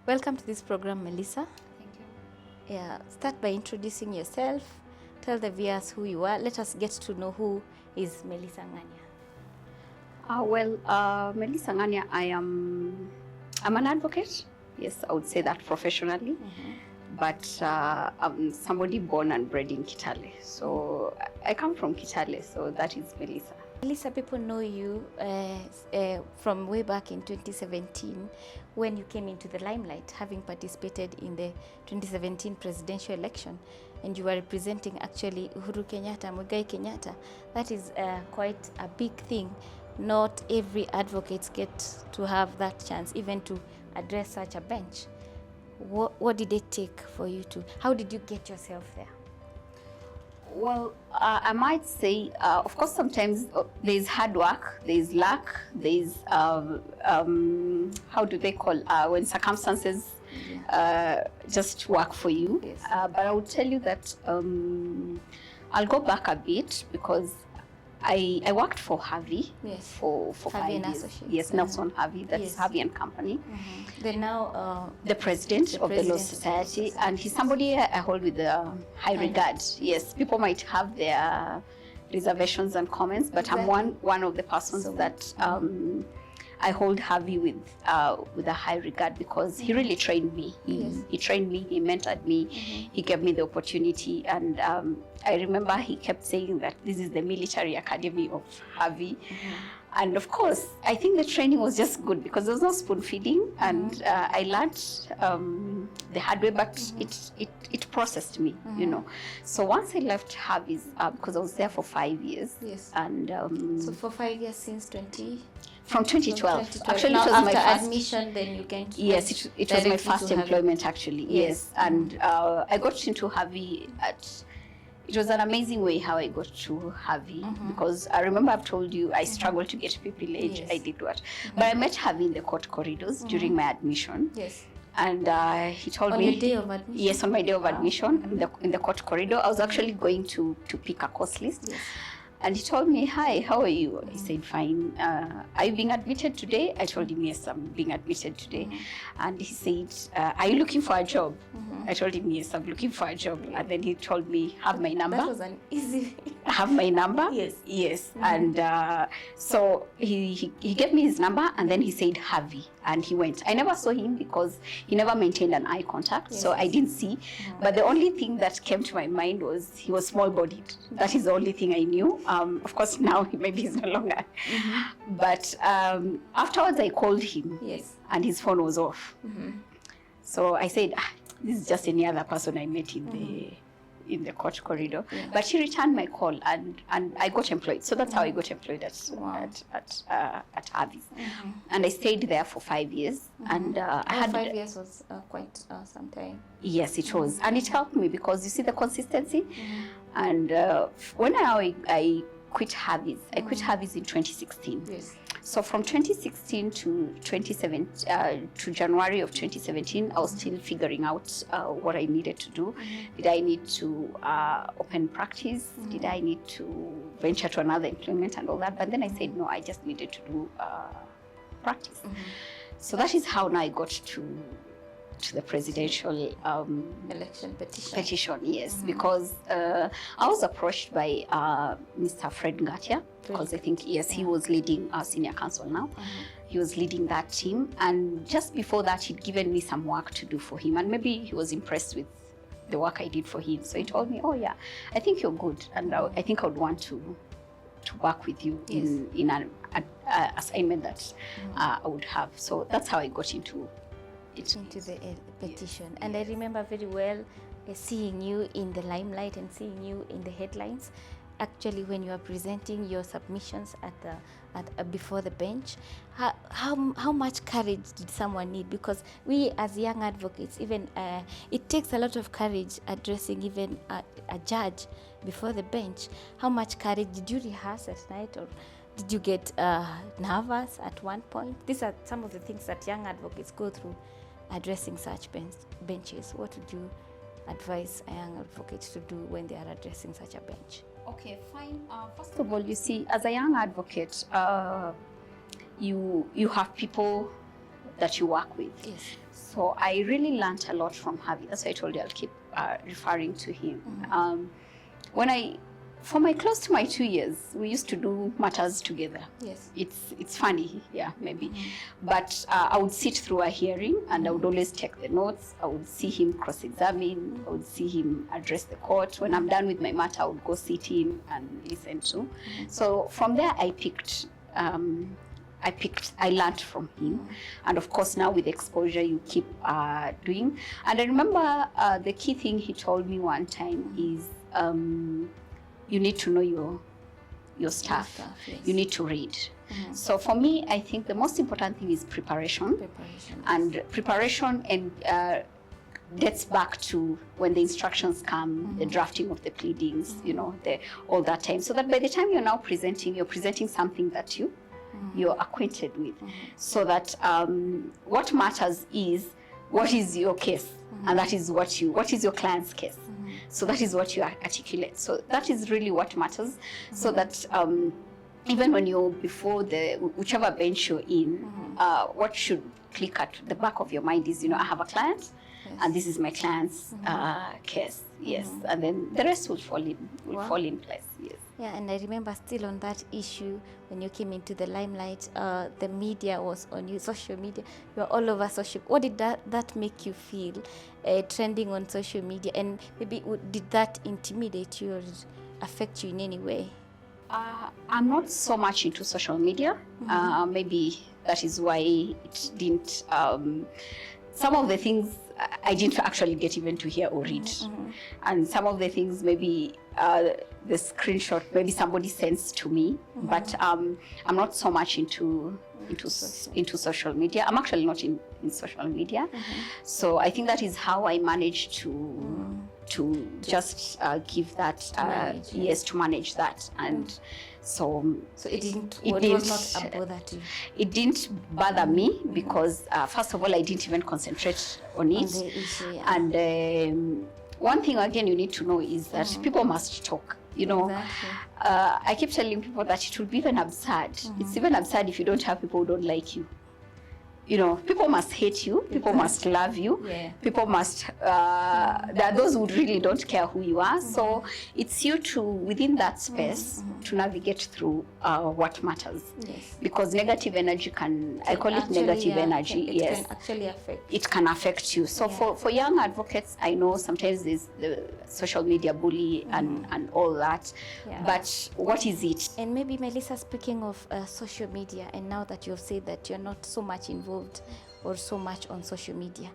Welcome to this program, Melissa. Thank you. Yeah, start by introducing yourself. Tell the viewers who you are. Let us get to know who is Melissa Ngania. Melissa Ngania, I'm an advocate. Yes, I would say that professionally. But I'm somebody born and bred in Kitale. So I come from Kitale, so that is Melissa. Melissa, people know you from way back in 2017 when you came into the limelight, having participated in the 2017 presidential election, and you were representing actually Uhuru Kenyatta, Muigai Kenyatta. That is quite a big thing. Not every advocate gets to have that chance, even to address such a bench. What did it take for you to, how did you get yourself there? Well, I might say, of course, sometimes there's hard work, there's luck, there's, how do they call, when circumstances just work for you. Yes. But I would tell you that I'll go back a bit because I worked for Javier for 5 years. Associates. Yes, Nelson Javier, that's Javier and Company. They're now the president of the Law Society, and he's somebody I hold with high regard. Yes, people might have their reservations and comments, but I'm one of the persons that I hold Javier with a high regard because he really trained me. He trained me, he mentored me, he gave me the opportunity, and I remember he kept saying that this is the military academy of Javier. And of course, I think the training was just good because there was no spoon feeding, and I learned the hard way, but it processed me, you know. So once I left Javier's, because I was there for 5 years, and so for 5 years since from 2012. Actually, now, it was after my first admission, then you can. Yes, it was my first employment actually. Yes, and I got into Javier at. It was an amazing way how I got to Javier because I remember I've told you I struggled to get privilege. I did what, but I met Javier in the court corridors during my admission. Yes. And he told on me. On your day of admission? Yes, on my day of admission in the court corridor. I was actually going to pick a course list. Yes. And he told me, "Hi, how are you?" I said, "Fine. Are you being admitted today?" I told him, "Yes, I'm being admitted today." And he said, "Are you looking for a job?" I told him, "Yes, I'm looking for a job." And then he told me, "Have my number." That was an easy. Have my number? Yes. Yes. And so he gave me his number, and then he said, "Javier," and he went. I never saw him because he never maintained an eye contact, so I didn't see. But the only thing that came to my mind was he was small-bodied. That is the only thing I knew. Of course, now maybe he's no longer. But afterwards, I called him, and his phone was off. So I said, "This is just any other person I met in the court corridor." But he returned my call, and I got employed. So that's how I got employed at Javier. And I stayed there for 5 years. And I had 5 years was quite some time. Yes, it was, and it helped me because you see the consistency. And when I quit Javier, I quit Javier in 2016. Yes. So from 2016 to 2017, to January of 2017, I was still figuring out what I needed to do. Did I need to open practice? Did I need to venture to another employment and all that? But then I said, no, I just needed to do practice. So that is how now I got to the presidential election petition, yes, because I was approached by Mr. Fred Ngatia, because I think, yes, he was leading our senior council now. He was leading that team, and just before that, he'd given me some work to do for him, and maybe he was impressed with the work I did for him. So he told me, "Oh yeah, I think you're good, and I think I would want to work with you in an assignment that I would have." So that's how I got into the petition. And I remember very well seeing you in the limelight and seeing you in the headlines. Actually, when you are presenting your submissions at before the bench, how much courage did someone need? Because we as young advocates, even it takes a lot of courage addressing even a judge before the bench. How much courage did you rehearse at night, or did you get nervous at one point? These are some of the things that young advocates go through addressing such benches. What would you advise a young advocate to do when they are addressing such a bench? Okay, fine. First of all, you see, as a young advocate, you have people that you work with. Yes. So I really learned a lot from Javi. That's why I told you I'll keep referring to him. Close to my 2 years, we used to do matters together. Yes. It's funny, yeah, maybe. But I would sit through a hearing and I would always take the notes. I would see him cross-examine. I would see him address the court. When I'm done with my matter, I would go sit in and listen to. So from there, I learned from him. And of course, now with exposure, you keep doing. And I remember the key thing he told me one time is, you need to know your stuff. Yes. You need to read. So for me, I think the most important thing is preparation. And preparation dates back to when the instructions come, the drafting of the pleadings, all that time. So that by the time you're now presenting, you're presenting something that you're acquainted with. So that what matters is, what is your case? And that is what is your client's case? So that is what you articulate. So that is really what matters. So that even when you're before whichever bench you're in, what should click at the back of your mind is, I have a client, and this is my client's case. Yes, and then the rest will fall in place. Yes. Yeah, and I remember still on that issue when you came into the limelight, the media was on you, social media. You were all over social. What did that make you feel, trending on social media? And maybe did that intimidate you or affect you in any way? I'm not so much into social media. Maybe that is why it didn't. Some of the things I didn't actually get even to hear or read. And some of the things maybe the screenshot maybe somebody sends to me, but I'm not so much into social media. I'm actually not in social media. So I think that is how I managed to just give that to manage that. And so it was not a bother to you? It didn't bother me because first of all, I didn't even concentrate on it. The issue, yeah. And one thing again you need to know is that people must talk. Exactly. I keep telling people that it would be even absurd. It's even absurd if you don't have people who don't like you. People must hate you, people must love you, people must, there are those who really don't care who you are. So it's you to, within that space, to navigate through what matters. Yes. Because negative energy I call it negative energy, it can actually affect. It can affect you. So for young advocates, I know sometimes there's the social media bully and all that, but what is it? And maybe Melissa, speaking of social media, and now that you've said that you're not so much involved or so much on social media,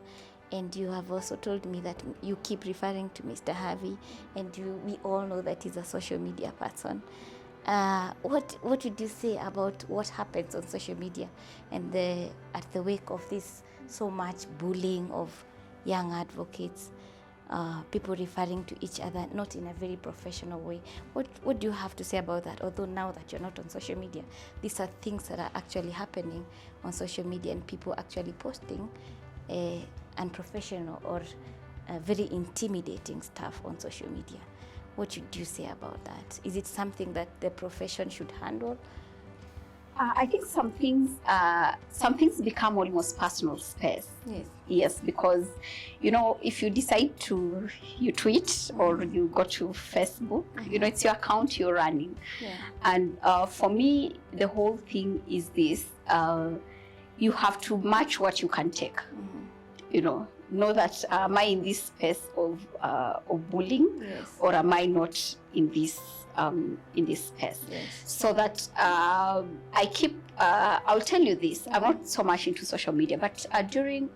and you have also told me that you keep referring to Mr. Javi, and we all know that he's a social media person. What would you say about what happens on social media and at the wake of this so much bullying of young advocates, people referring to each other not in a very professional way? What do you have to say about that? Although now that you're not on social media, these are things that are actually happening on social media, and people actually posting unprofessional or very intimidating stuff on social media. What would you say about that? Is it something that the profession should handle? I think some things become almost personal space. Yes, because if you decide you tweet or you go to Facebook, it's your account you're running. And for me, the whole thing is this: you have to match what you can take. Know that am I in this space of bullying, or am I not in this space? So that I keep. I'll tell you this: I'm not so much into social media, but during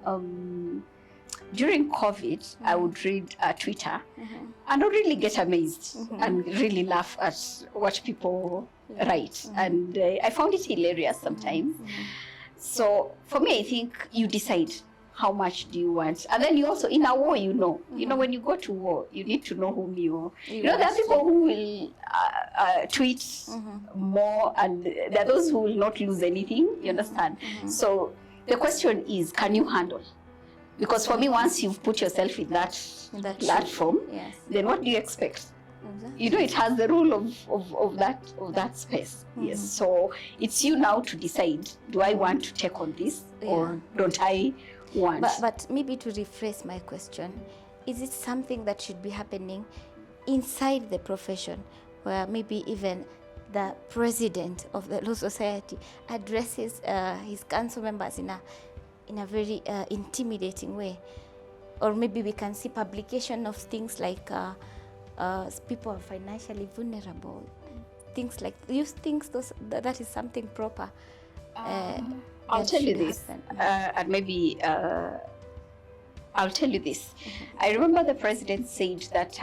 COVID, I would read Twitter, and I would really get amazed and really laugh at what people write, and I found it hilarious sometimes. So for me, I think you decide how much do you want, and then you also, in a war, when you go to war, you need to know whom there are people who will tweet more, and there are those who will not lose anything. You understand? So the question is, can you handle? Because for me, once you've put yourself in that platform, then what do you expect? Exactly. It has the rule of that space. Yes. So it's you now to decide, do I want to take on this or don't I want? But maybe to rephrase my question, is it something that should be happening inside the profession, where maybe even the president of the Law Society addresses his council members in a very intimidating way? Or maybe we can see publication of things like people are financially vulnerable, things like those things. That is something proper. I'll tell you this, and maybe I'll tell you this. I remember the president said that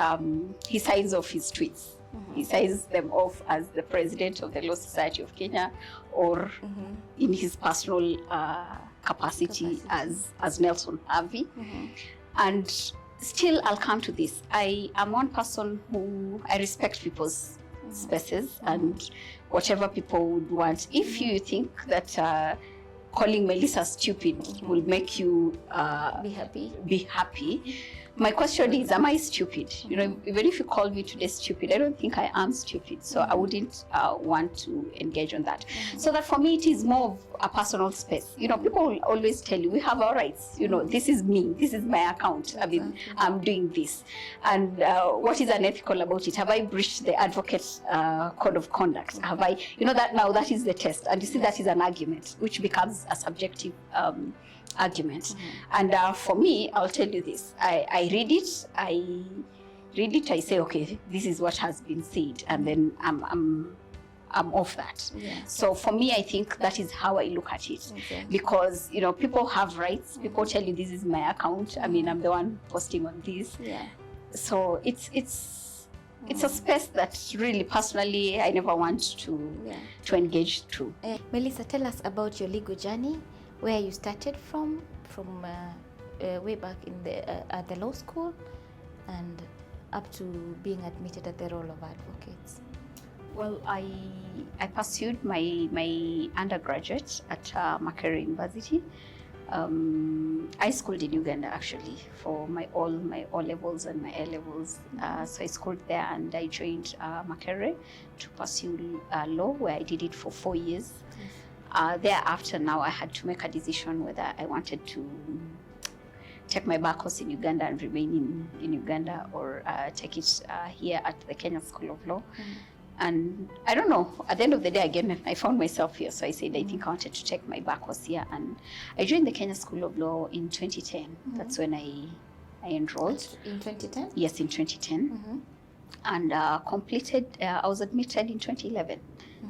he signs off his tweets. He signs them off as the president of the Law Society of Kenya, or in his personal capacity as Nelson Harvey. And still, I'll come to this. I am one person who I respect people's spaces and whatever people would want. If you think that calling Melissa stupid will make you be happy, my question is, am I stupid? Even if you call me today stupid, I don't think I am stupid. So I wouldn't want to engage on that. So that for me, it is more of a personal space. People will always tell you, we have our rights. This is me. This is my account. I mean, I'm doing this. And what is unethical about it? Have I breached the advocate code of conduct? Have I, that is the test. And you see, that is an argument, which becomes a subjective argument. And for me, I'll tell you this. I read it, I say, okay, this is what has been said, and then I'm off that. So for me, I think that is how I look at it. Because people have rights. People tell you, this is my account. I mean, I'm the one posting on this. So it's a space that really, personally, I never want to engage through. Melissa, tell us about your legal journey, where you started from way back in at the law school, and up to being admitted at the role of advocates. Well, I pursued my undergraduate at Makerere University. I schooled in Uganda, actually, for my O levels and my A levels. So I schooled there, and I joined Makerere to pursue law, where I did it for 4 years. Thereafter, now I had to make a decision whether I wanted to take my back course in Uganda and remain in Uganda, or take it here at the Kenya School of Law. And I don't know, at the end of the day, again, I found myself here. So I said, I think I wanted to take my back course here. And I joined the Kenya School of Law in 2010. That's when I enrolled. In 2010? Yes, in 2010. And completed, I was admitted in 2011,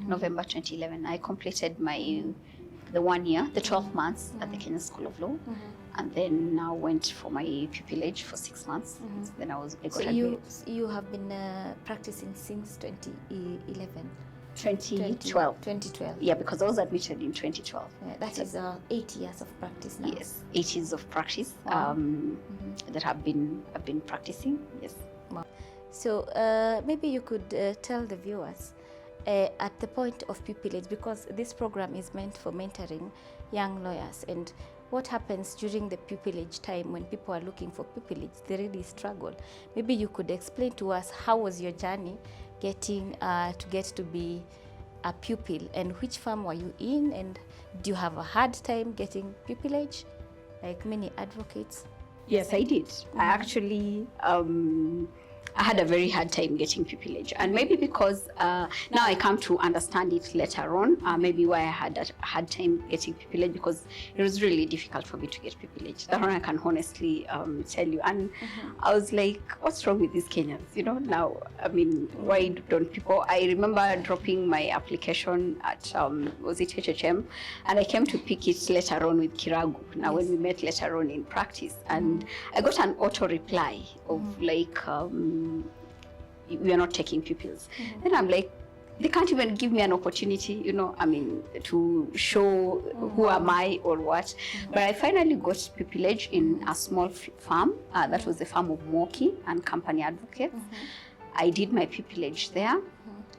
November 2011. I completed the 1 year, the 12 months at the Kenya School of Law. And then now went for my pupillage for 6 months. Then I got admitted. You have been practicing since 2011? 2012. 2012. Yeah, because I was admitted in 2012. That is 8 years of practice now. Yes, 8 years of practice that I've been practicing. Yes. Wow. So maybe you could tell the viewers at the point of pupillage, because this program is meant for mentoring young lawyers, and what happens during the pupillage time when people are looking for pupillage, they really struggle. Maybe you could explain to us, how was your journey getting to be a pupil, and which firm were you in, and do you have a hard time getting pupillage like many advocates? Yes, I did. I actually I had a very hard time getting pupillage, and maybe because now I come to understand it later on, maybe why I had a hard time getting pupillage, because it was really difficult for me to get pupillage. That one I can honestly tell you. And I was like, what's wrong with these Kenyans? Now, I mean, why don't people? I remember dropping my application at, was it HHM? And I came to pick it later on with Kiragu, now when we met later on in practice. And I got an auto reply of like, we are not taking pupils. Then I'm like, they can't even give me an opportunity, I mean, to show who am I or what. But I finally got pupillage in a small firm. That was the firm of Moki and Company Advocates. I did my pupillage there.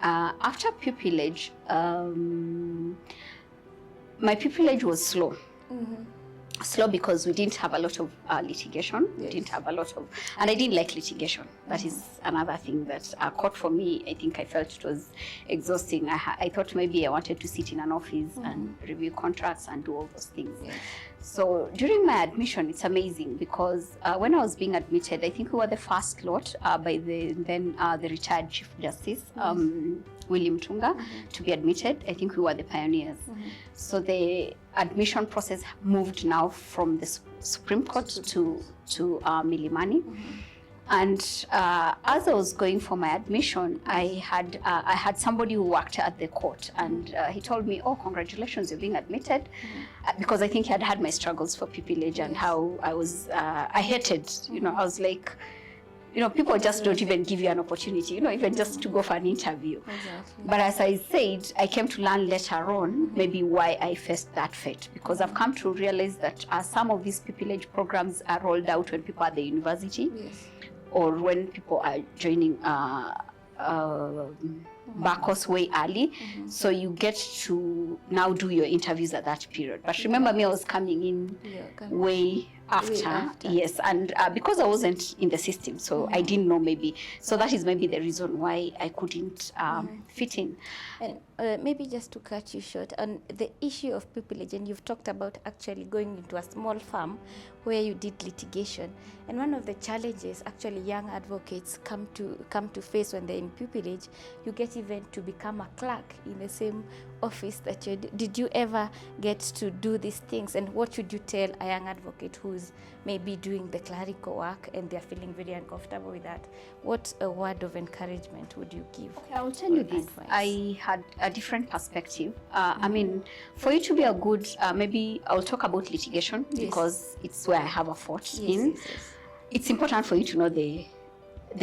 After pupillage, my pupillage was slow. slow because we didn't have a lot of litigation. Yes. We didn't have a lot of, and I didn't like litigation. That is another thing that court for me, I think I felt it was exhausting. I thought maybe I wanted to sit in an office and review contracts and do all those things. Yes. So during my admission, it's amazing because when I was being admitted, I think we were the first lot by the retired Chief Justice, William Tunga, to be admitted. I think we were the pioneers. So the admission process moved now from the Supreme Court to Milimani. And as I was going for my admission, I had somebody who worked at the court, and he told me, "Oh, congratulations, you're being admitted," because I think he had had my struggles for pupillage and how I was I hated, I was like, people just don't even give you an opportunity, even just to go for an interview. Exactly. But as I said, I came to learn later on maybe why I faced that fate, because I've come to realize that some of these pupillage programs are rolled out when people are at the university. Yes. Or when people are joining Barcos way early, so you get to now do your interviews at that period. But remember me, I was coming in way after. Yes, and because I wasn't in the system, so I didn't know maybe. So that is maybe the reason why I couldn't fit in. And maybe just to cut you short, on the issue of pupillage, and you've talked about actually going into a small firm where you did litigation. And one of the challenges actually young advocates come to face when they're in pupillage, you get even to become a clerk in the same office that you did. You ever get to do these things? And what should you tell a young advocate who's maybe doing the clerical work and they're feeling very uncomfortable with that? What a word of encouragement would you give? Okay, I'll tell you this. Advice? I had a different perspective. I mean, for you to be a good, maybe I'll talk about litigation because it's where I have a forte in. Yes. It's important for you to know the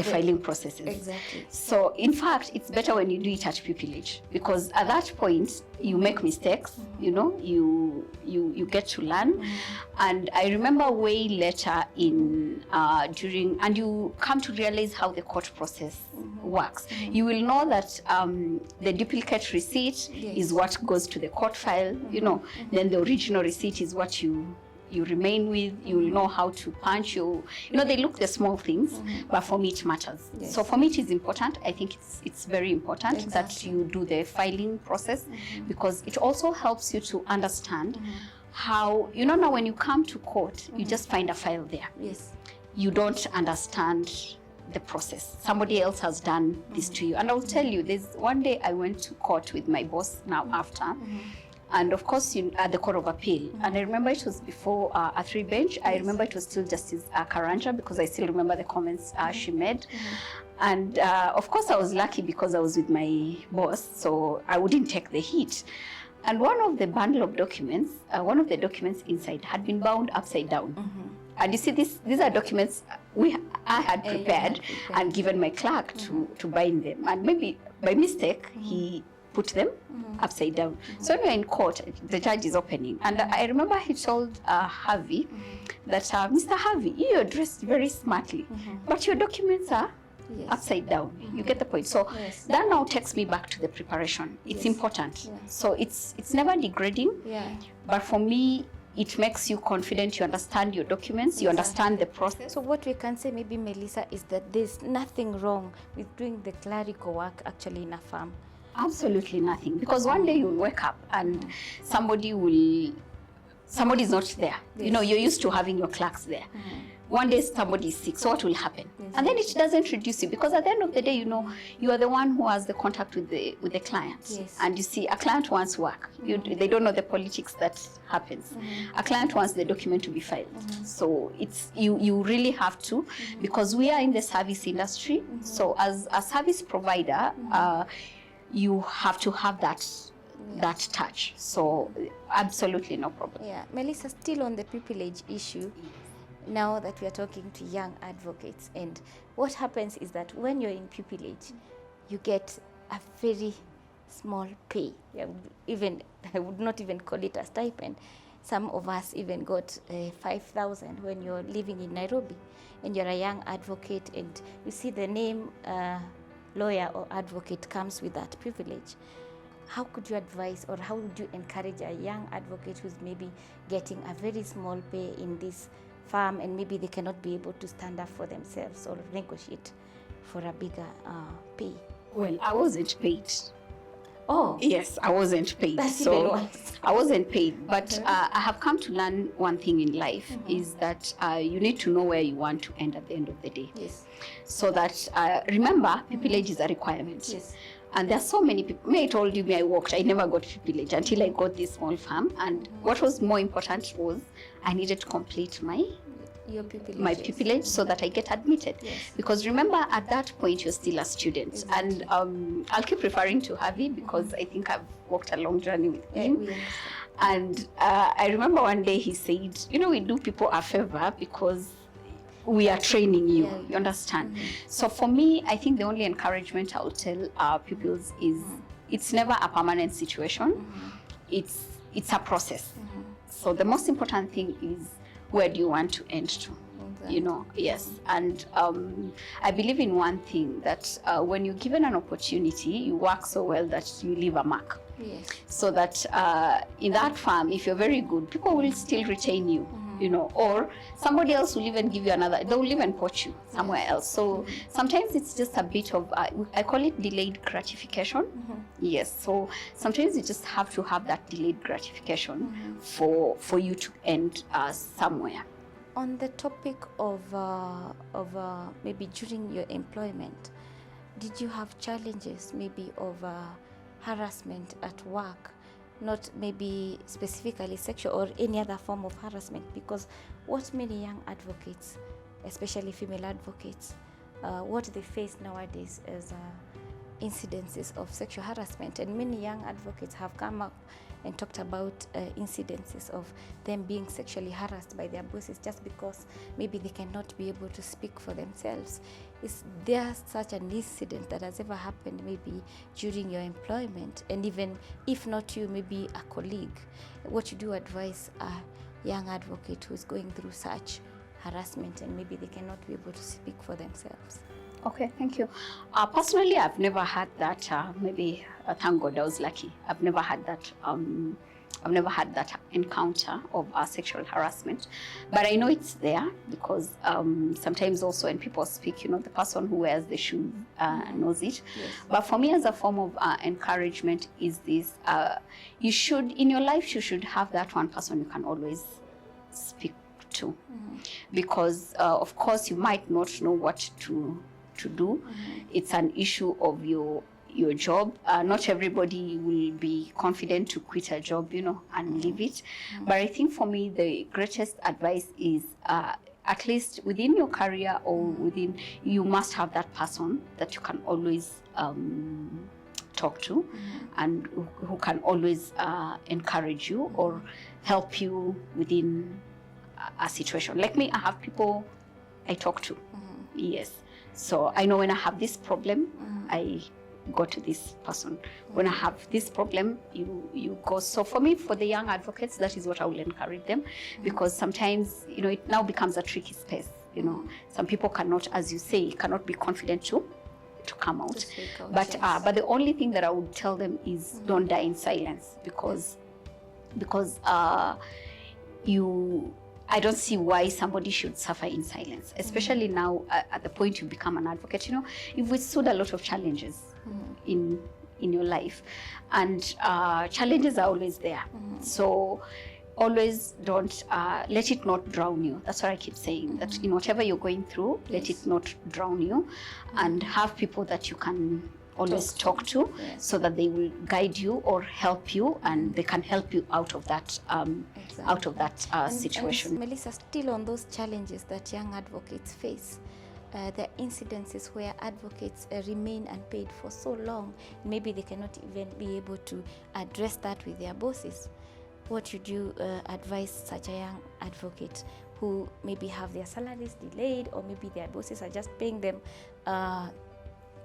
filing processes. Exactly. So in fact, it's better when you do it at pupillage, because at that point you make mistakes, you get to learn. And I remember way later during, and you come to realize how the court process works. You will know that the duplicate receipt is what goes to the court file, then the original receipt is what you remain with. You will know how to punch they look the small things, but for me it matters. Yes. So for me it is important. I think it's very important that you do the filing process, because it also helps you to understand how, now when you come to court, you just find a file there. Yes. You don't understand the process. Somebody else has done this to you. And I'll tell you, there's one day I went to court with my boss now after, and of course, at the Court of Appeal. And I remember it was before a three-bench. I remember it was still Justice Karanja, because I still remember the comments she made. And of course, I was lucky because I was with my boss, so I wouldn't take the heat. And one of the bundle of documents, one of the documents inside had been bound upside down. And you see, these are documents I had prepared and given my clerk to bind them. And maybe by mistake, he put them upside down. So when we're in court, the judge is opening. And I remember he told Javi that, Mr. Javi, you're dressed very smartly, but your documents are upside down. You get the point. So that now takes me back to the preparation. It's important. So it's never degrading, but for me, it makes you confident. You understand your documents, you understand the process. So what we can say, maybe, Melissa, is that there's nothing wrong with doing the clerical work actually in a firm. Absolutely nothing, because one day you'll wake up and somebody's not there. You're used to having your clerks there. One day somebody is sick, so what will happen? And then it doesn't reduce you, because at the end of the day, you are the one who has the contact with the client. And you see, a client wants work. They don't know the politics that happens. A client wants the document to be filed. So it's you really have to, because we are in the service industry. So as a service provider, you have to have that touch. So absolutely no problem. Yeah, Melissa, still on the pupillage issue, now that we are talking to young advocates, and what happens is that when you're in pupillage, you get a very small pay. I would not even call it a stipend. Some of us even got 5,000 when you're living in Nairobi and you're a young advocate, and you see the name lawyer or advocate comes with that privilege. how could you advise, or how would you encourage a young advocate who's maybe getting a very small pay in this firm, and maybe they cannot be able to stand up for themselves or negotiate for a bigger pay? Well, I wasn't paid. Oh, yes, I wasn't paid. That's even worse. I wasn't paid, but I have come to learn one thing in life, is that you need to know where you want to end at the end of the day. Yes. So that remember, pupillage is a requirement. Yes. And there are so many people. I told you, I worked. I never got pupillage until I got this small farm. And what was more important was I needed to complete my pupillage so that I get admitted. Yes. Because remember, at that point, you're still a student. Exactly. And I'll keep referring to Javi because I think I've walked a long journey with him. And I remember one day he said, we do people a favor because we are training you. Yeah. You understand? So for me, I think the only encouragement I'll tell our pupils is it's never a permanent situation. It's a process. So the most important thing is, where do you want to end to? Exactly. Yes. And I believe in one thing, that when you're given an opportunity, you work so well that you leave a mark. Yes. So that in that farm, if you're very good, people will still retain you, or somebody else will even give you they will even poach you somewhere else. So sometimes it's just a bit of, I call it delayed gratification. Yes. So sometimes you just have to have that delayed gratification for you to end somewhere. On the topic of maybe during your employment, did you have challenges maybe of harassment at work? Not maybe specifically sexual or any other form of harassment, because what many young advocates, especially female advocates, what they face nowadays is incidences of sexual harassment, and many young advocates have come up and talked about incidences of them being sexually harassed by their bosses just because maybe they cannot be able to speak for themselves. Is there such an incident that has ever happened maybe during your employment, and even if not you, maybe a colleague? What you do advise a young advocate who's going through such harassment and maybe they cannot be able to speak for themselves? Okay, thank you. Personally, I've never had that. Maybe thank God I was lucky. I've never had that. I've never had that encounter of sexual harassment, but I know it's there because sometimes also when people speak, the person who wears the shoes knows it. Yes. But for me, as a form of encouragement, is this: you should, in your life, you should have that one person you can always speak to, because of course you might not know what to do. It's an issue of your job. Not everybody will be confident to quit a job, and leave it. But I think for me, the greatest advice is at least within your career or you must have that person that you can always talk to, and who can always encourage you or help you within a situation. Like me, I have people I talk to. Yes. So I know when I have this problem, I go to this person. When I have this problem, you go. So for me, for the young advocates, that is what I will encourage them, because sometimes, it now becomes a tricky space. Some people cannot, as you say, cannot be confident to come out. But the only thing that I would tell them is don't die in silence, because I don't see why somebody should suffer in silence, especially now at the point you become an advocate. You've withstood a lot of challenges in your life, and challenges are always there. So always don't let it not drown you. That's what I keep saying, that in whatever you're going through, let it not drown you, and have people that you can always talk to, so that they will guide you or help you, and they can help you out of that situation. And Melissa, still on those challenges that young advocates face, there are incidences where advocates remain unpaid for so long, maybe they cannot even be able to address that with their bosses. What should you advise such a young advocate who maybe have their salaries delayed, or maybe their bosses are just paying them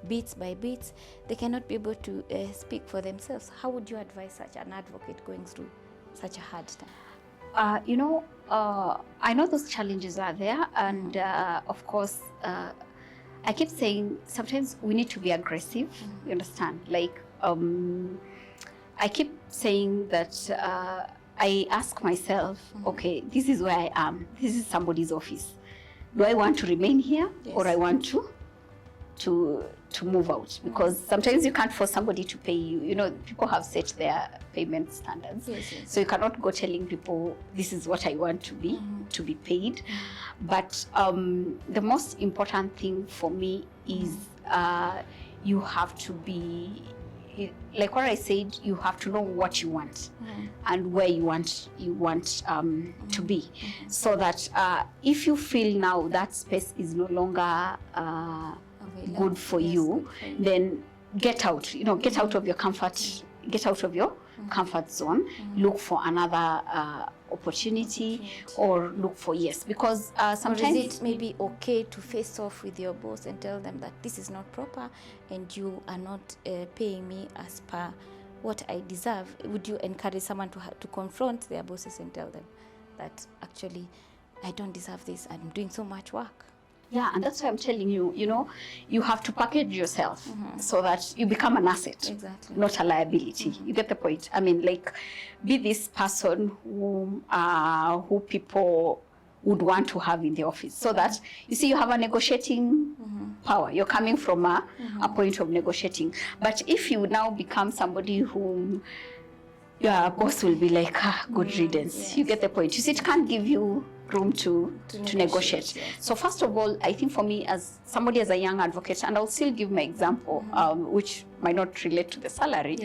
bits by bits? They cannot be able to speak for themselves. How would you advise such an advocate going through such a hard time? I know those challenges are there, and of course, I keep saying sometimes we need to be aggressive. You understand? Like I keep saying that I ask myself, okay, this is where I am. This is somebody's office. Do I want to remain here, or I want to move out? Because sometimes you can't force somebody to pay you. You know, people have set their payment standards. So you cannot go telling people, this is what I want to be paid. But the most important thing for me is you have to be, like what I said, you have to know what you want and where you want to be, so that if you feel now that space is no longer good for you, then get out. You know, get out of your comfort. Get out of your comfort zone. Look for another opportunity, or look for because sometimes or is it maybe okay to face off with your boss and tell them that this is not proper and you are not paying me as per what I deserve? Would you encourage someone to confront their bosses and tell them that actually I don't deserve this, I'm doing so much work? Yeah, and that's why I'm telling you, you know, you have to package yourself so that you become an asset, not a liability. You get the point? I mean, like, be this person who people would want to have in the office, so that, you see, you have a negotiating power. You're coming from a point of negotiating. But if you now become somebody whom your boss will be like, good riddance. You get the point? You see, it can't give you room to negotiate. So first of all, I think for me, as somebody, as a young advocate, and I'll still give my example, which might not relate to the salary.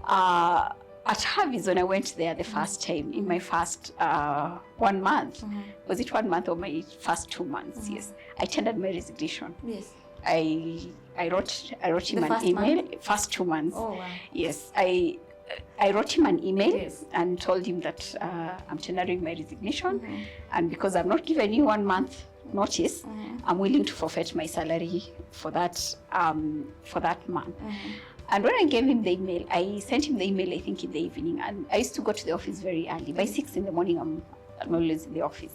At Javier, when I went there the first time, in my first 1 month, was it 1 month or my first 2 months? Yes, I tendered my resignation. I wrote him an email. First 2 months. Oh, wow. Yes, I wrote him an email and told him that I'm tendering my resignation, and because I've not given you 1 month notice, I'm willing to forfeit my salary for that month. And when I gave him the email, I sent him the email, I think, in the evening, and I used to go to the office very early. By 6 in the morning, I'm always in the office.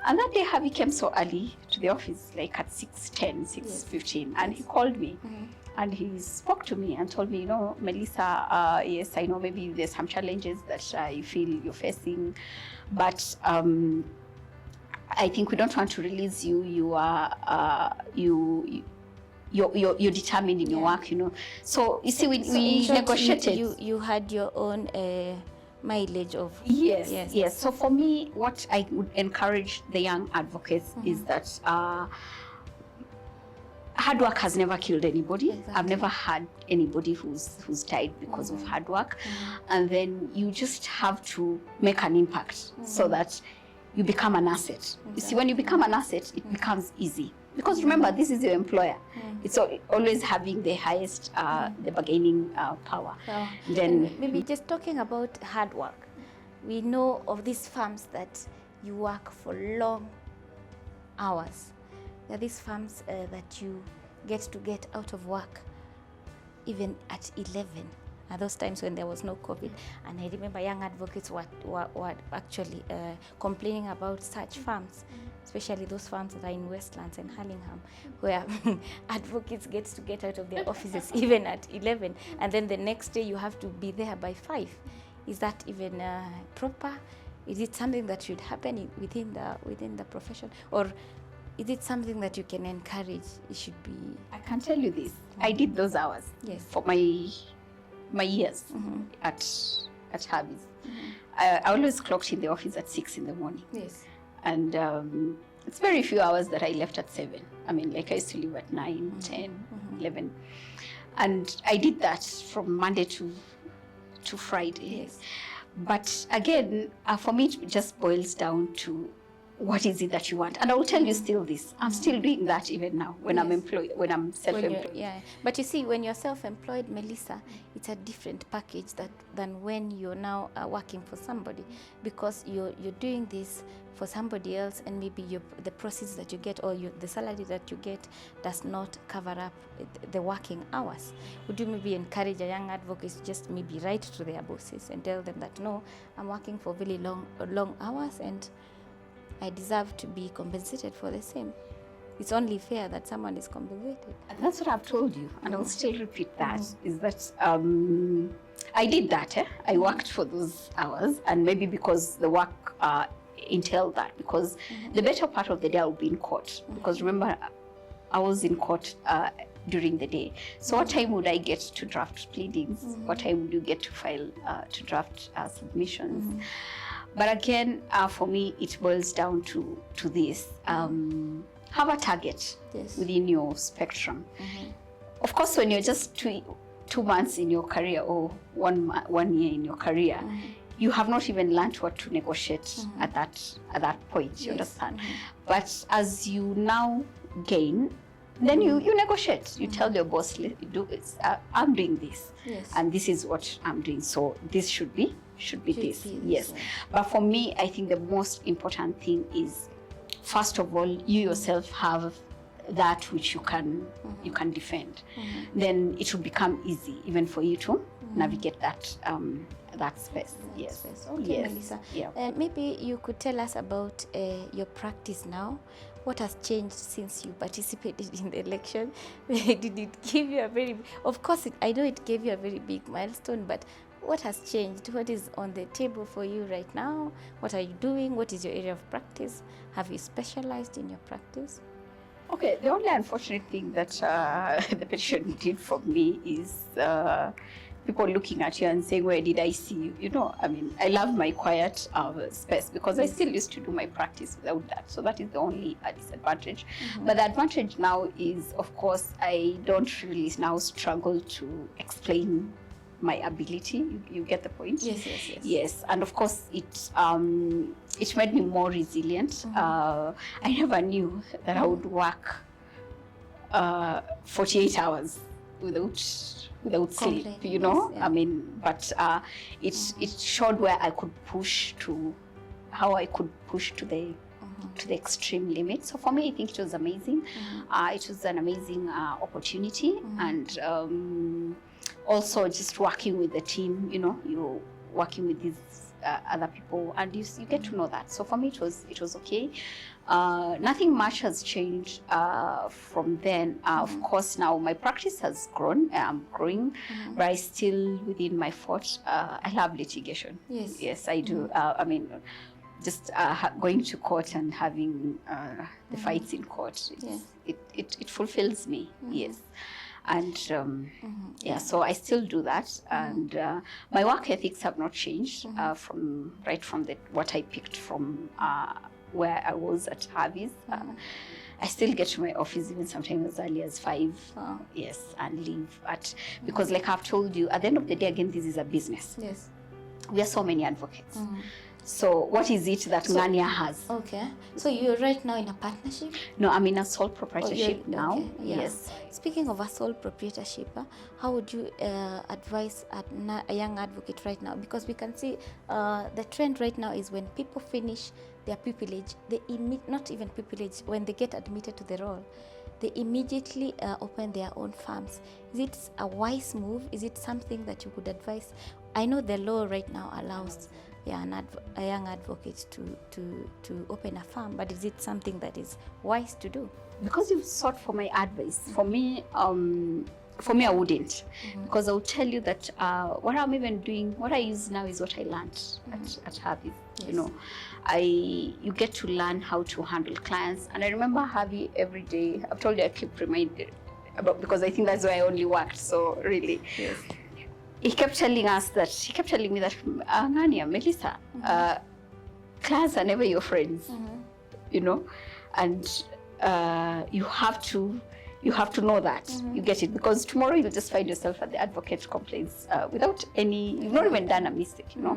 And that day, Javi came so early to the office, like at 6:10, 6:15, and he called me. And he spoke to me and told me, you know, Melissa, yes, I know maybe there's some challenges that I feel you're facing, but I think we don't want to release you. You're determined in your work, you know. So you see, we negotiated. You had your own mileage of yes. So for me, what I would encourage the young advocates is that hard work has never killed anybody. I've never had anybody who's died because of hard work. And then you just have to make an impact so that you become an asset. You see, when you become an asset, it becomes easy. Because remember, this is your employer. It's always having the highest, the bargaining power. Then maybe just talking about hard work, we know of these firms that you work for long hours. There are these firms that you get out of work even at 11. At those times when there was no COVID. And I remember young advocates were actually complaining about such firms, especially those firms that are in Westlands and Hurlingham, where advocates get out of their offices even at 11, and then the next day you have to be there by 5. Is that even proper? Is it something that should happen within the profession, or is it something that you can encourage? It should be. I can tell you this. I did those hours for my years at Javier. I always clocked in the office at 6 in the morning. And it's very few hours that I left at 7. I mean, like I used to leave at 9, 10, 11. And I did that from Monday to Friday. But again, for me, it just boils down to what is it that you want? And I will tell you still this. I'm still doing that even now when I'm employed, when I'm self-employed. But you see, when you're self-employed, Melissa, it's a different package than when you're now working for somebody, because you're doing this for somebody else, and maybe the proceeds that you get or the salary that you get does not cover up the working hours. Would you maybe encourage a young advocate to just maybe write to their bosses and tell them that, no, I'm working for really long hours and I deserve to be compensated for the same. It's only fair that someone is compensated. And that's what I've told you, and I'll still repeat that, is that I did that. I worked for those hours, and maybe because the work entailed that, because the better part of the day I would be in court. Because remember, I was in court during the day. So what time would I get to draft pleadings? What time would you get to file, to draft submissions? But again, for me, it boils down to this. Have a target within your spectrum. Of course, when you're just 2 months in your career, or 1 year in your career, you have not even learned what to negotiate at that point. You understand? But as you now gain, then you negotiate. You tell your boss, I'm doing this, and this is what I'm doing. So this should be this. Yes. But for me, I think the most important thing is, first of all, you yourself have that which you can defend. Then it will become easy even for you to navigate that space. Yes. Okay, Melissa. Yeah. Maybe you could tell us about your practice now. What has changed since you participated in the election? Did it give you a very, of course, I know it gave you a very big milestone, but what has changed? What is on the table for you right now? What are you doing? What is your area of practice? Have you specialized in your practice? Okay, the only unfortunate thing that the petition did for me is people looking at you and saying, where did I see you? You know, I mean, I love my quiet space, because I still used to do my practice without that. So that is the only disadvantage. But the advantage now is, of course, I don't really now struggle to explain my ability. You get the point? Yes. And of course, it made me more resilient. I never knew that I would work 48 hours without sleep, you know. I mean, but it showed where I could push to, how I could push to the extreme limit. So for me, I think it was amazing. It was an amazing opportunity, and also just working with the team. You know, you're working with these other people, and you get to know that. So for me, it was okay. Nothing much has changed from then. Of course, now my practice has grown. I'm growing, but I still, within my thought, I love litigation. Yes, I do. I mean, just going to court and having the fights in court, it fulfills me. Yes. And so I still do that, and my work ethics have not changed from what I picked from where I was at Javier. I still get to my office even sometimes as early as 5. Yes, and leave because, like I've told you, at the end of the day, again, this is a business. Yes, we are so many advocates. So what is it that Ngania has? Okay. So you're right now in a partnership? No, I'm in a sole proprietorship now. Okay. Yes. Speaking of a sole proprietorship, how would you advise a young advocate right now? Because we can see the trend right now is when people finish their pupillage, not even pupillage, when they get admitted to the role, they immediately open their own firms. Is it a wise move? Is it something that you could advise? I know the law right now allows a young advocate to open a firm, but is it something that is wise to do? Because you've sought for my advice, for me I wouldn't, because I will tell you that what I'm even doing, what I use now is what I learned at Javier. You know, you get to learn how to handle clients, and I remember Javier every day. I've told you, I keep reminded about, because I think that's where I only worked. So really, he kept telling me that, Ngania, Melissa, clients are never your friends, you know, and you have to know that. You get it, because tomorrow you'll just find yourself at the advocate complaints without you've not even done a mistake, you know.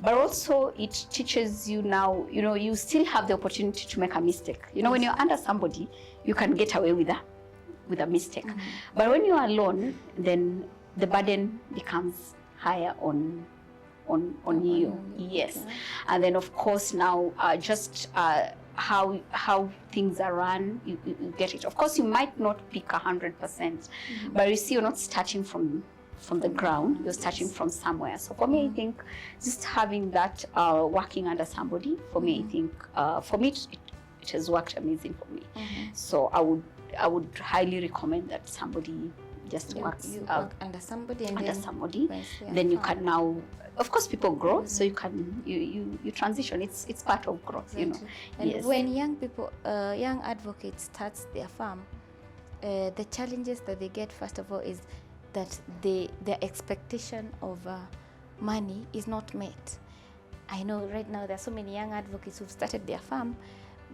But also it teaches you now, you know, you still have the opportunity to make a mistake. You know, when you're under somebody, you can get away with a mistake. But when you're alone, then the burden becomes higher on you. Yes. And then of course now just how things are run, you get it. Of course you might not pick 100%, but you see, you're not starting from the ground, you're starting from somewhere. So for me, I think just having that working under somebody, for me, I think for me it has worked amazing for me. So I would highly recommend that somebody just You works work under somebody, and under then somebody. once they are Then you found. can now, of course, people grow, so you can you transition. It's part of growth, you know. Exactly. And Yes. when young people, young advocates starts their farm, the challenges that they get, first of all, is that their expectation of money is not met. I know right now there are so many young advocates who've started their farm,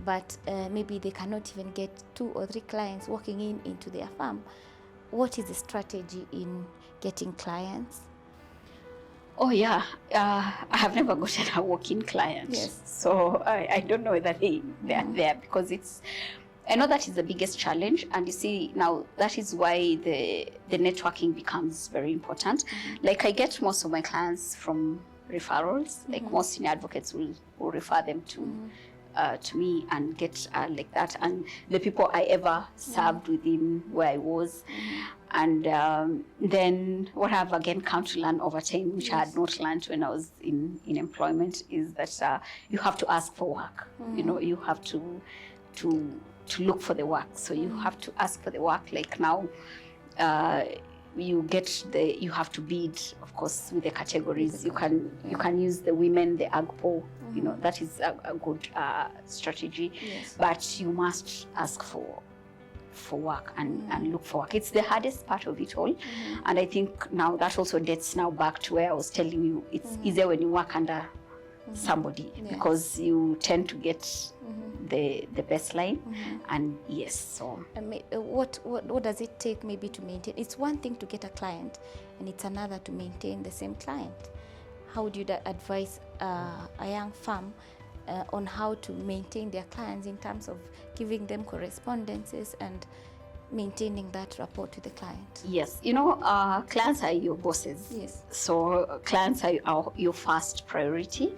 but maybe they cannot even get 2 or 3 clients walking into their farm. What is the strategy in getting clients? Oh yeah, I have never gotten a walk-in client. Yes. So I don't know whether they are there, because I know that is the biggest challenge, and you see now that is why the networking becomes very important. Like I get most of my clients from referrals. Like most senior advocates will refer them to me and get like that, and the people I ever served within where I was. And then what I've again come to learn over time, which I had not learned when I was in employment, is that you have to ask for work. You know, you have to look for the work. So you have to ask for the work. Like now, you have to bid, of course, with the categories. You can use the women, the AGPO. You know, that is a good strategy. Yes. But you must ask for work and look for work. It's the hardest part of it all. And I think now that also dates now back to where I was telling you, it's easier when you work under somebody, because you tend to get the baseline. And yes, so what does it take maybe to maintain? It's one thing to get a client, and it's another to maintain the same client. How would you advise a young firm on how to maintain their clients in terms of giving them correspondences and maintaining that rapport with the client? Yes, you know, clients are your bosses. Yes. So clients are your first priority.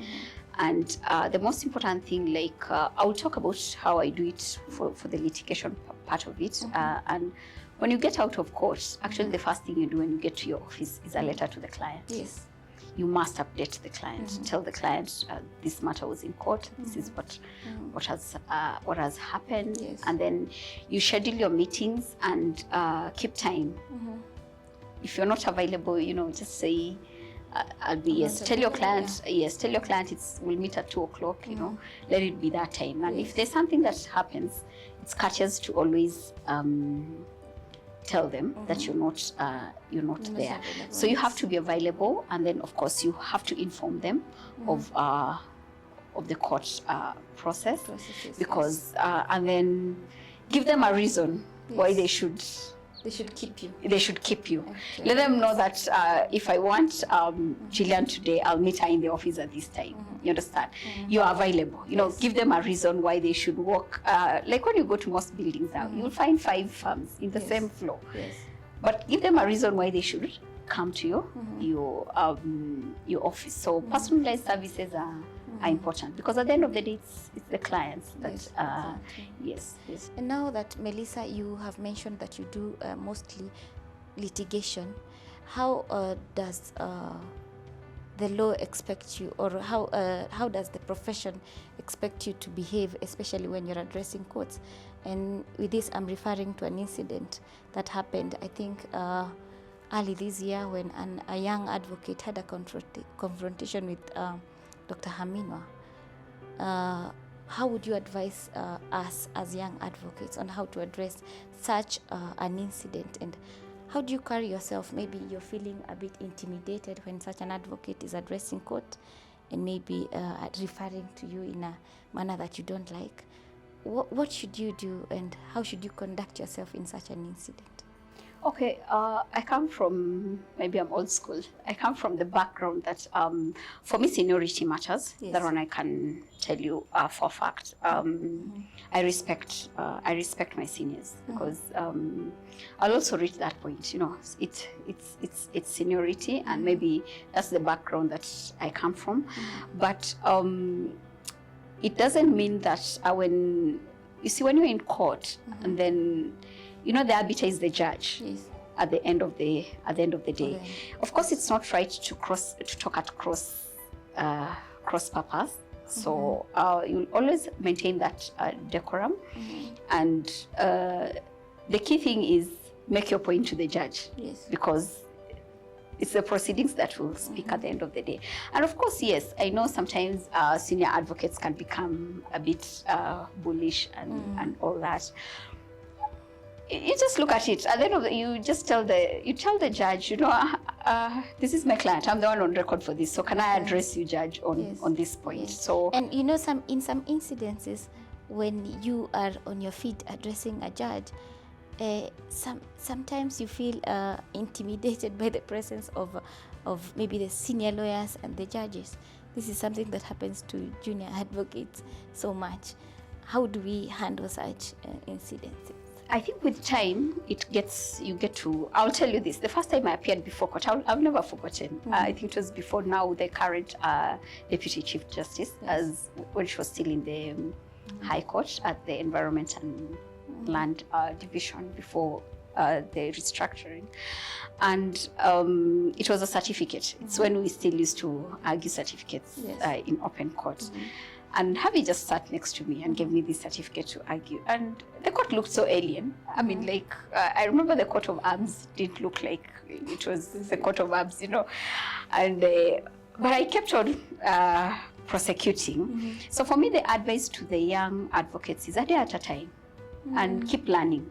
And the most important thing, like I'll talk about how I do it for the litigation part of it. And when you get out of court, actually the first thing you do when you get to your office is a letter to the client. Yes. You must update the client. Tell the client this matter was in court. This is what has happened. Yes. And then you schedule your meetings and keep time. If you're not available, you know, just say I'll be yes. Tell your client Tell your client we'll meet at 2:00. You know, let it be that time. And if there's something that happens, it's courteous to always tell them that you're not there. So you have to be available, and then of course you have to inform them of the court processes, because and then give them a reason why they should keep you. They should keep you. Okay. Let them know that if I want Gillian today, I'll meet her in the office at this time. You understand? You are available. You know, give them a reason why they should work. Like when you go to most buildings now, you'll find 5 firms in the same floor. Yes. But give them a reason why they should come to your office. So personalized services are important, because at the end of the day, it's the clients that yes. And now that, Melissa, you have mentioned that you do mostly litigation, how does the law expect you, or how does the profession expect you to behave, especially when you're addressing courts? And with this, I'm referring to an incident that happened, I think, early this year, when a young advocate had a confrontation with Dr. Haminwa. How would you advise us as young advocates on how to address such an incident, and how do you carry yourself? Maybe you're feeling a bit intimidated when such an advocate is addressing court and maybe referring to you in a manner that you don't like. What should you do, and how should you conduct yourself in such an incident? Okay, I come from, maybe I'm old school. I come from the background that for me seniority matters. Yes. That one I can tell you for a fact. I respect my seniors, because I'll also reach that point. You know, it's seniority, and maybe that's the background that I come from. But it doesn't mean that when you're in court and then, you know, the arbiter is the judge. Yes. At the end of the day. Okay. Of course, it's not right to talk at cross purpose. So you'll always maintain that decorum. And the key thing is make your point to the judge. Yes. Because it's the proceedings that will speak at the end of the day. And of course, yes, I know sometimes senior advocates can become a bit bullish and all that. You just look at it. At the end of the, you tell the judge, this is my client. I'm the one on record for this. So can I address you, judge, on this point? Yes. So, and in some incidences, when you are on your feet addressing a judge, sometimes you feel intimidated by the presence of maybe the senior lawyers and the judges. This is something that happens to junior advocates so much. How do we handle such incidences? I think with time, I'll tell you this. The first time I appeared before court, I've never forgotten. I think it was before now the current Deputy Chief Justice, as when she was still in the High Court at the Environment and Land Division before the restructuring. And it was a certificate. It's when we still used to argue certificates in open court. And Javi just sat next to me and gave me this certificate to argue. And the court looked so alien. I mean, I remember the court of arms didn't look like it was the court of arms, And but I kept on prosecuting. So for me, the advice to the young advocates is a day at a time and keep learning,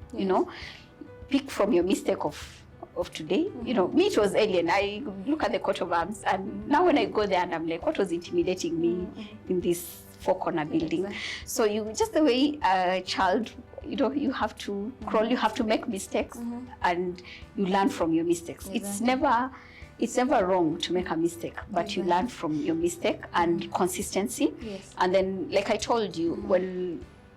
Pick from your mistake of today. Me, it was alien. I look at the court of arms, and now when I go there and I'm like, what was intimidating me in this four-corner building? Exactly. So just the way a child, you have to crawl, you have to make mistakes, and you learn from your mistakes. Exactly. It's never wrong to make a mistake, but you learn from your mistake and consistency. Yes. And then, like I told you,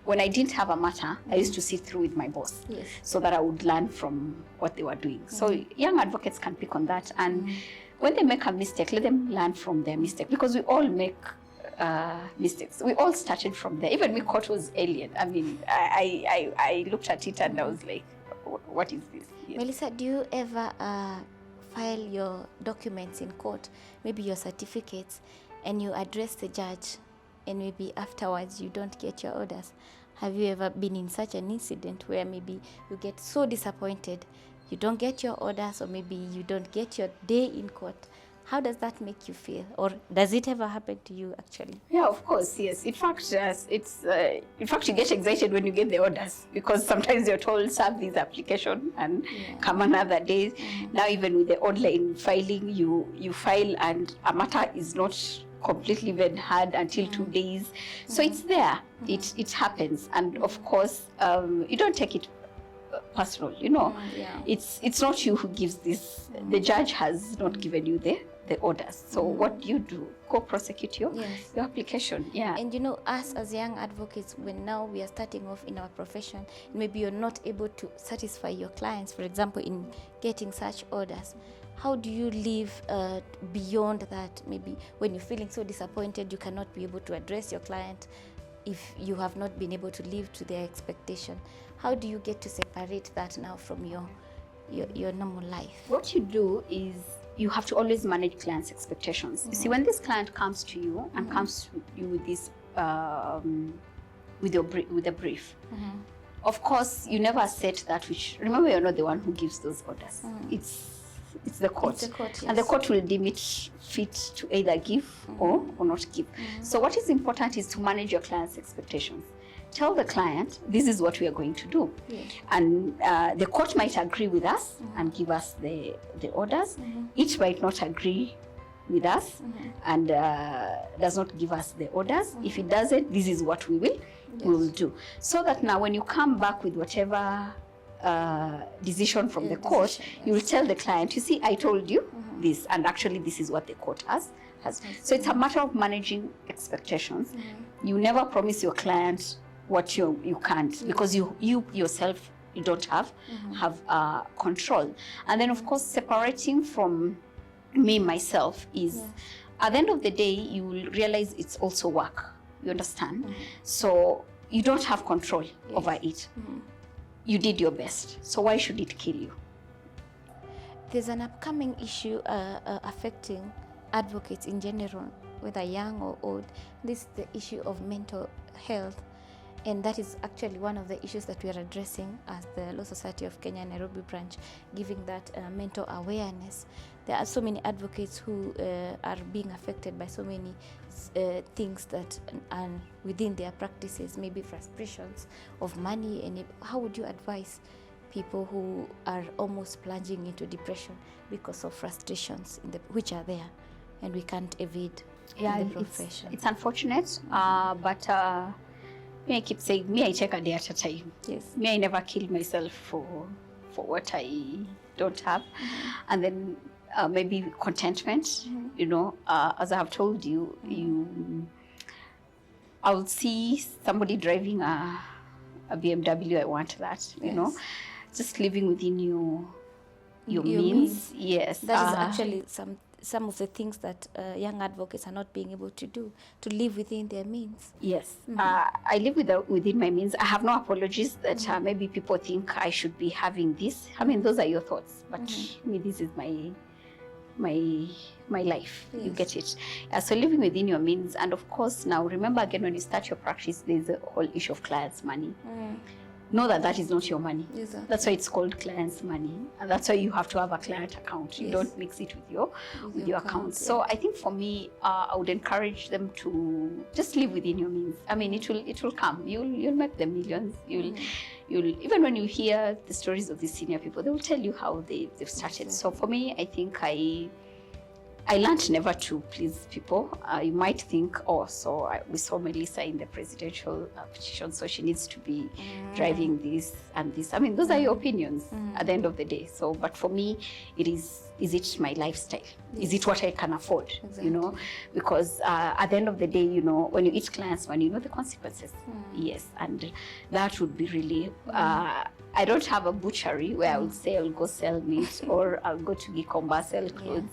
when I didn't have a matter, I used to sit through with my boss so that I would learn from what they were doing. So young advocates can pick on that. And when they make a mistake, let them learn from their mistake, because we all make mistakes. We all started from there. Even me, court was alien. I mean, I looked at it and I was like, what is this? Yes. Melissa, do you ever file your documents in court, maybe your certificates, and you address the judge, and maybe afterwards you don't get your orders? Have you ever been in such an incident where maybe you get so disappointed, you don't get your orders, or maybe you don't get your day in court? How does that make you feel? Or does it ever happen to you actually? Yeah, of course, yes. In fact, you get excited when you get the orders, because sometimes you're told serve this application and come another day. Now even with the online filing, you file and a matter is not completely been heard until 2 days. So it's there. It happens. And of course, you don't take it personal, It's not you who gives this. The judge has not given you the orders. So what do? Go prosecute your application. Yeah. And us as young advocates, when now we are starting off in our profession, maybe you're not able to satisfy your clients, for example, in getting such orders. How do you live beyond that? Maybe when you're feeling so disappointed, you cannot be able to address your client if you have not been able to live to their expectation. How do you get to separate that now from your normal life? What you do is you have to always manage clients' expectations. You see, when this client comes to you and comes to you with this with a brief, of course you never set that which. Remember, you're not the one who gives those orders. It's the court. It's the court, yes. And the court will deem it fit to either give or not give. So what is important is to manage your client's expectations. Tell the client, this is what we are going to do. And the court might agree with us and give us the orders. It might not agree with us and does not give us the orders. If it doesn't, this is what we will do. So that now when you come back with whatever decision from the court, you will tell the client, you see, I told you this, and actually this is what the court has. So it's a matter of managing expectations. You never promise your client what you can't, because you yourself, you don't have control. And then of course, separating from myself is, at the end of the day, you will realize it's also work. You understand? So you don't have control over it. You did your best. So why should it kill you? There's an upcoming issue affecting advocates in general, whether young or old. This is the issue of mental health. And that is actually one of the issues that we are addressing as the Law Society of Kenya Nairobi branch, giving that mental awareness. There are so many advocates who are being affected by so many things that are within their practices, maybe frustrations of money. And how would you advise people who are almost plunging into depression because of frustrations which are there and we can't evade in the profession? It's unfortunate, but me, I keep saying, me, I take a day at a time. Yes. Me, I never kill myself for what I don't have. And then maybe contentment, you know, as I have told you, I'll see somebody driving a BMW, I want that, you know, just living within your means. Yes. That is actually some of the things that young advocates are not being able to do, to live within their means. Yes. I live within my means. I have no apologies that maybe people think I should be having this. I mean, those are your thoughts, but me, this is my life. You get it. So living within your means. And of course, now remember again, when you start your practice, there's a whole issue of clients' money. Know that is not your money. Exactly. That's why it's called client's money, and that's why you have to have a client account. You don't mix it with your account. So I think for me, I would encourage them to just live within your means. I mean, it will come. You'll make the millions. You'll even when you hear the stories of these senior people, they will tell you how they've started. So for me, I think I learned never to please people. You might think, we saw Melissa in the presidential petition, so she needs to be driving this and this. I mean, those are your opinions at the end of the day. So, but for me, is it my lifestyle? Is it what I can afford? Exactly. You know, because at the end of the day, you know, when you eat clients' money, you know the consequences. Yes, and that would be really. I don't have a butchery where I would say I'll go sell meat or I'll go to Gikomba, sell clothes.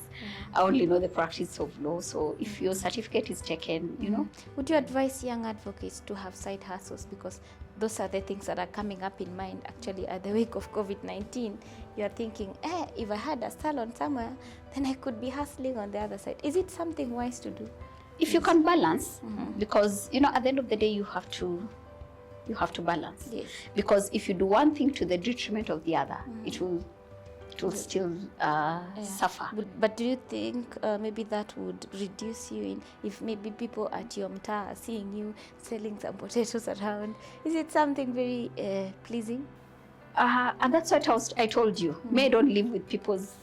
I only know the practice of law. So if your certificate is taken, you know. Would you advise young advocates to have side hustles? Because those are the things that are coming up in mind actually at the wake of COVID-19. You're thinking, if I had a salon somewhere, then I could be hustling on the other side. Is it something wise to do? If you can balance, because, you know, at the end of the day, you have to balance. Yes. Because if you do one thing to the detriment of the other, it will still suffer. But do you think maybe that would reduce you in, if maybe people at your mtaa are seeing you selling some potatoes around? Is it something very pleasing? And that's what I told you. May I don't live with people's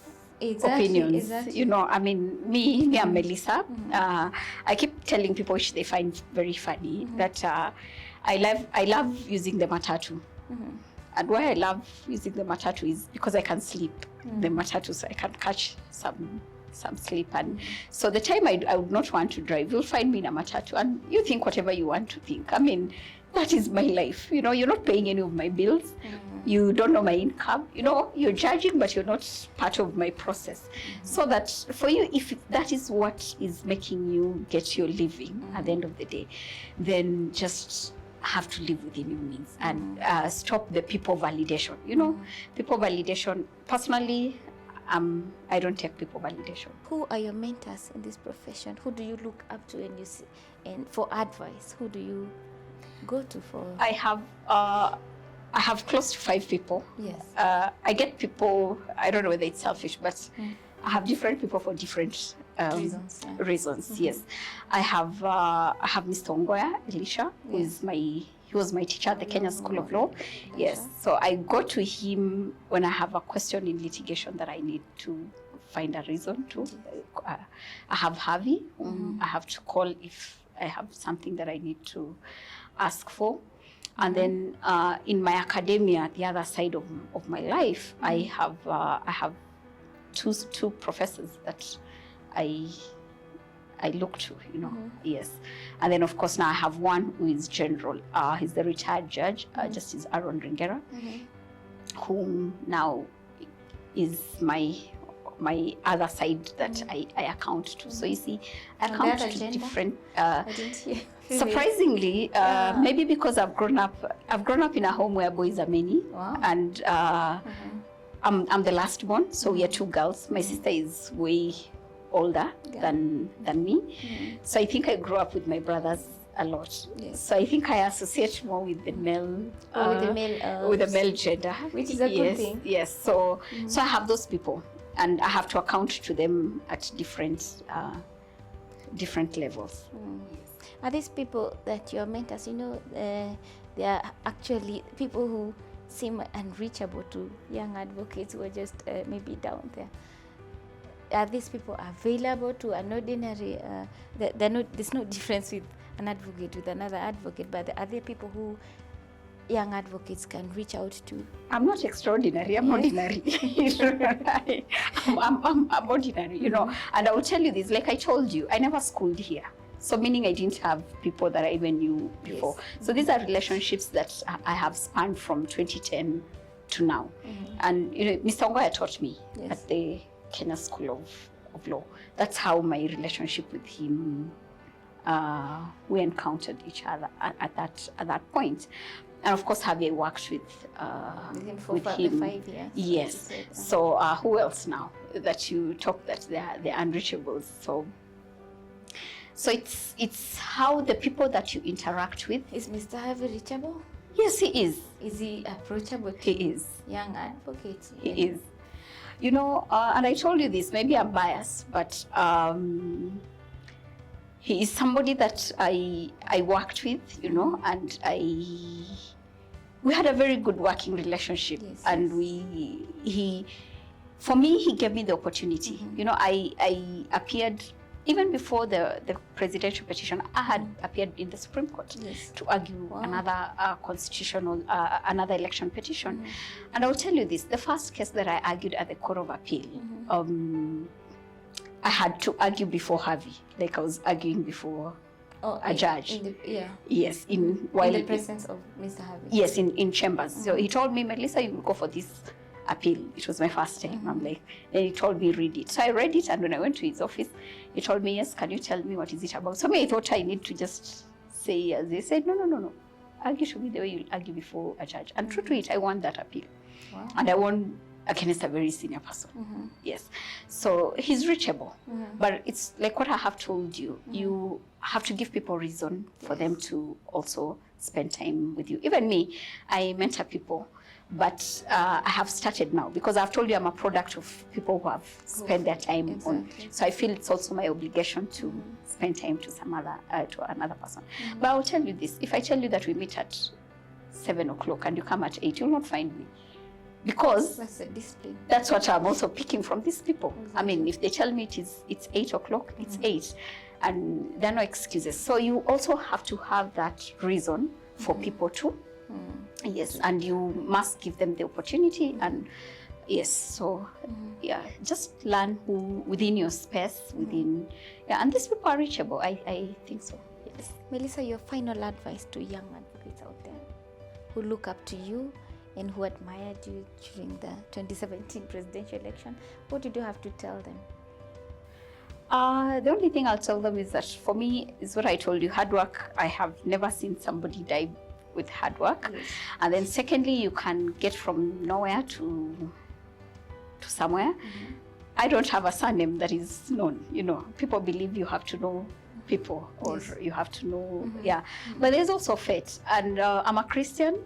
opinions. Exactly. You know, I mean, me I'm Melissa. I keep telling people, which they find very funny, that I love using the matatu. And why I love using the matatu is because I can sleep the matatu, so I can catch some sleep. And so the time I would not want to drive, you'll find me in a matatu, and you think whatever you want to think. I mean, that is my life. You know, you're not paying any of my bills. You don't know my income. You know, you're judging, but you're not part of my process. So that for you, if that is what is making you get your living at the end of the day, then just have to live within your means and stop the people validation. You know, people validation. Personally, I don't take people validation. Who are your mentors in this profession? Who do you look up to and for advice? Who do you go to for? I have close to 5 people. Yes. I get people. I don't know whether it's selfish, but I have different people for different reasons. Yes, I have Mr. Ongoya Elisha, he was my teacher at the Kenya School of Law. Yes, so I go to him when I have a question in litigation that I need to find a reason to. I have Javi, I have to call if I have something that I need to ask for. And then in my academia, the other side of my life, I have two professors that I look to, you know. Yes. And then of course now I have one who is general. He's the retired judge, Justice Aaron Ringera, whom now is my other side that I account to. So you see, I account to different. I didn't hear. Surprisingly, maybe because I've grown up in a home where boys are many, and I'm the last born, so we are 2 girls. My sister is way older than me, so I think I grew up with my brothers a lot. Yes. So I think I associate more with the male, with the male gender, which is a good thing. Yes. So I have those people, and I have to account to them at different levels. Are these people that your mentors, they are actually people who seem unreachable to young advocates who are just maybe down there? Are these people available to an ordinary, there's no difference with an advocate with another advocate, but are there people who young advocates can reach out to? I'm not extraordinary, I'm ordinary. I'm ordinary, and I will tell you this, like I told you, I never schooled here. So meaning I didn't have people that I even knew before. Yes. So these are relationships that I have spanned from 2010 to now. And Mr. Ongoya taught me at the Kenya School of Law. That's how my relationship with him, we encountered each other at that point. And of course, Javier worked with him for 5 years. Yes. So who else now that you talk that they're unreachables? So it's how the people that you interact with. Is Mr. Javier reachable? Yes, he is. Is he approachable? He is. Young advocates. He is. And I told you this, maybe I'm biased, but he is somebody that I worked with, and we had a very good working relationship. Yes, and for me, he gave me the opportunity. I appeared, even before the presidential petition, I had appeared in the Supreme Court to argue another constitutional, another election petition. And I'll tell you this, the first case that I argued at the Court of Appeal, I had to argue before Javi, like I was arguing before a judge. Yes, in the presence of Mr. Javi. Yes, in chambers. So he told me, Melissa, you will go for this appeal. It was my first time. I'm like, then he told me, read it. So I read it, and when I went to his office, he told me, yes, can you tell me what is it about? So I thought I need to just say yes. They said, no. Argue should be the way you argue before a judge. And true to it, I won that appeal. Wow. And I won against a very senior person. Yes. So he's reachable. But it's like what I have told you. You have to give people reason for them to also spend time with you. Even me, I mentor people. But I have started now because I've told you I'm a product of people who have spent their time on. So I feel it's also my obligation to spend time to to another person. But I'll tell you this: if I tell you that we meet at 7 o'clock and you come at 8, you'll not find me, because that's a discipline. That's what I'm also picking from these people. I mean, if they tell me it's 8 o'clock, it's 8, and there are no excuses. So you also have to have that reason for people to. Yes, and you must give them the opportunity, and yes, so just learn who within your space, and these people are reachable. I think so. Yes. Melissa, your final advice to young advocates out there who look up to you and who admired you during the 2017 presidential election, what did you have to tell them? The only thing I'll tell them is that for me is what I told you, hard work. I have never seen somebody die with hard work. Yes. And then secondly, you can get from nowhere to somewhere. I don't have a surname that is known. People believe you have to know people, or you have to know, But there's also faith. And I'm a Christian,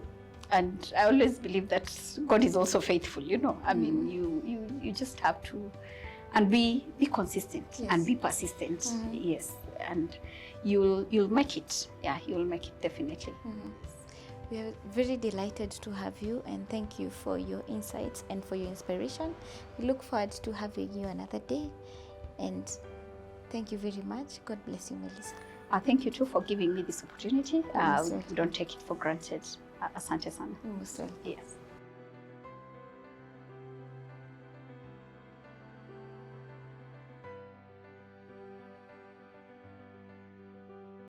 and I always believe that God is also faithful, I mean, you just have to, and be consistent and be persistent. Yes. And you'll make it. Yeah, you'll make it, definitely. We are very delighted to have you, and thank you for your insights and for your inspiration. We look forward to having you another day, and thank you very much. God bless you, Melissa. Thank you too for giving me this opportunity. Don't take it for granted. Asante sana. Yes.